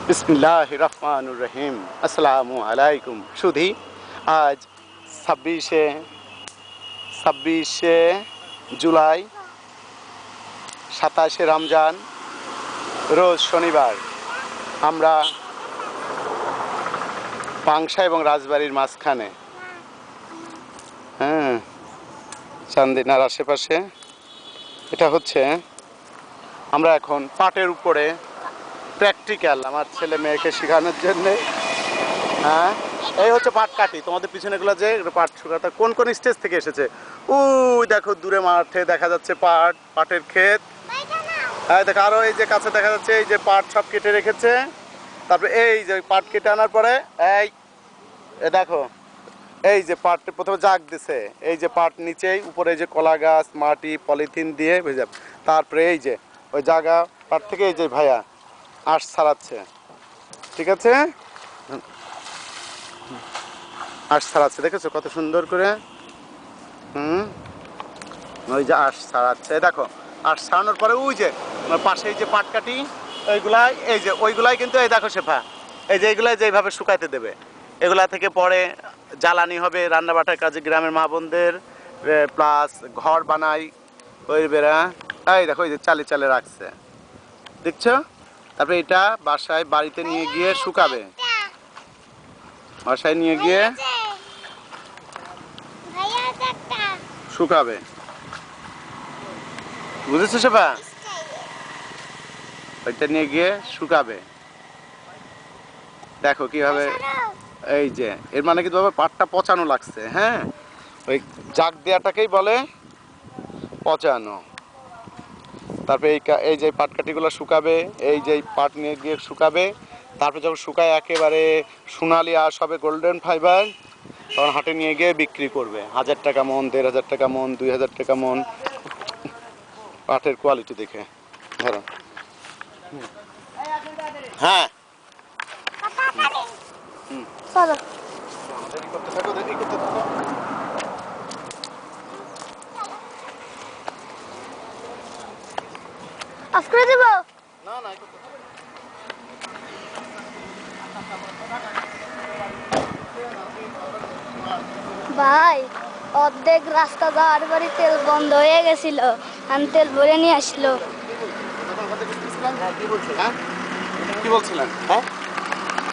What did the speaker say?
বিসমিল্লাহির রহমানির রহিম। আসসালামু আলাইকুম। সুধী, আজ ছাব্বিশে জুলাই, 27শে রমজান, রোজ শনিবার। আমরা পাংশা এবং রাজবাড়ির মাঝখানে, চান্দিনার আশেপাশে। এটা হচ্ছে, আমরা এখন পাটের উপরে প্র্যাকটিক্যাল আমার ছেলে মেয়েকে শেখানোর জন্যে। এই হচ্ছে পাট কাটি। তোমাদের পিছনেগুলো যে পাট শুকাতে কোন কোন স্টেজ থেকে এসেছে, ওই দেখো দূরে মাঠে দেখা যাচ্ছে পাটের ক্ষেত। দেখো আরো এই যে কাছে দেখা যাচ্ছে এই যে পাট সব কেটে রেখেছে। তারপরে এই যে পাট কেটে আনার পরে এই দেখো এই যে পাট প্রথমে জাগ দিছে, এই যে পাট নিচেই উপরে এই যে কলা গাছ, মাটি, পলিথিন দিয়ে ভেজা। তারপরে এই যে ওই জায়গা পাট থেকে এই যে ভাইয়া আঁশ ছাড়াচ্ছে। ঠিক আছে, আঁশ ছাড়াচ্ছে, দেখেছো কত সুন্দর করে। ওই যে আঁশ ছাড়াচ্ছে, দেখো আঁশ ছাড়ানোর পরে ওই যে পাশে এই যে পাট কাটি ওইগুলাই, এই যে ওইগুলাই কিন্তু এই দেখো শেফা, এই যে এইগুলাই যেইভাবে শুকাইতে দেবে, এগুলা থেকে পরে জ্বালানি হবে রান্নাবাটার কাজে গ্রামের মা বোনদের, প্লাস ঘর বানাই ওই বেড়া। এই দেখো এই যে চালে চালে রাখছে, দেখছো। তারপরে এটা বাসায় বাড়িতে নিয়ে গিয়ে শুকাবে, বাসায় নিয়ে গিয়ে শুকাবে, বুঝেছো সেবা? ওইটা নিয়ে গিয়ে শুকাবে। দেখো কিভাবে, এই যে এর মানে কিন্তু পাটটা পচানো লাগছে। হ্যাঁ, ওই জাগ দেওয়াটাকেই বলে পচানো। তারপরে এই যে পাটকাঠিগুলো শুকাবে, এই যে পাট নিয়ে গিয়ে শুকাবে। তারপরে যখন শুকায় একেবারে সোনালি আঁশ হবে, গোল্ডেন ফাইবার, তখন হাটে নিয়ে গিয়ে বিক্রি করবে 1000 টাকা মন, 1500 টাকা মন, 2000 টাকা মন, পাটের কোয়ালিটি দেখে। ধরো হ্যাঁ, করতে থাকো, দেখি করতে থাকো। অফ করে দেব? না না, ভাই, অর্ধেক রাস্তা যাওয়ার পরে তেল বন্ধ হয়ে গেছিল, আমি তেল ভরে নিয়ে আসলো। কি বলছিলেন? হ্যাঁ,